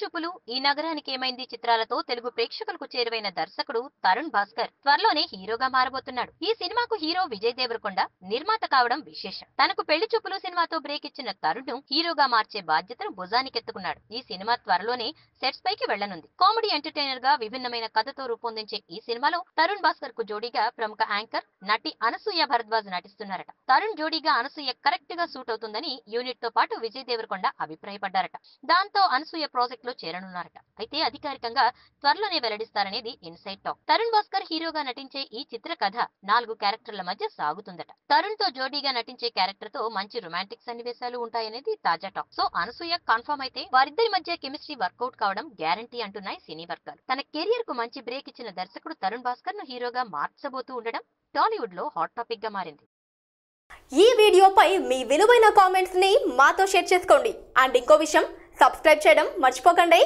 చూపులు, ఈ నగరానికి ఏమైంది చిత్రాలతో తెలుగు ప్రేక్షకులకు చేరువైన దర్శకుడు తరుణ్ భాస్కర్ త్వరలోనే హీరోగా మారబోతున్నాడు. ఈ సినిమాకు హీరో విజయ్ దేవరకొండ నిర్మాత కావడం విశేషం. తనకు పెళ్లి చూపులు సినిమాతో బ్రేక్ ఇచ్చిన తరుణ్ ను హీరోగా మార్చే బాధ్యతను భుజానికెత్తుకున్నాడు. ఈ సినిమా త్వరలోనే సెట్స్ పైకి వెళ్లనుంది. కామెడీ ఎంటర్టైనర్ గా విభిన్నమైన కథతో రూపొందించే ఈ సినిమాలో తరుణ్ భాస్కర్ కు జోడీగా ప్రముఖ యాంకర్ నటి అనసూయ భరద్వాజ్ నటిస్తున్నారట. తరుణ్ జోడీగా అనసూయ కరెక్ట్ గా సూట్ అవుతుందని యూనిట్ తో పాటు విజయ్ దేవరకొండ అభిప్రాయపడ్డారట. దాంతో అనసూయ ప్రాజెక్ట్ లో చేరనున్నారట. అయితే అధికారికంగా త్వరలోనే వెల్లడిస్తారనేది ఇన్సైడ్ టాక్. తరుణ్ భాస్కర్ హీరోగా నటించే ఈ చిత్ర కథ 4 క్యారెక్టర్ల మధ్య సాగుతుందట. తరుణ్ తో జోడీగా నటించే క్యారెక్టర్ తో మంచి రొమాంటిక్ సన్నివేశాలు ఉంటాయనేది తాజా టాక్. సో అనసూయ కన్ఫర్మ్ అయితే వారిద్దరి మధ్య కెమిస్ట్రీ వర్కౌట్ కావడం గ్యారంటీ అంటున్నాయి సినీ వర్గాలు. తన కెరియర్ కు మంచి బ్రేక్ ఇచ్చిన దర్శకుడు తరుణ్ భాస్కర్ ను హీరోగా మార్చబోతూ ఉండడం టాలీవుడ్ లో హాట్ టాపిక్ గా మారింది. ఈ వీడియోపై మీ విలువైన కామెంట్స్ ని మాతో షేర్ చేసుకోండి. అండ్ ఇంకో విషయం, సబ్స్క్రైబ్ చేయడం మర్చిపోకండి.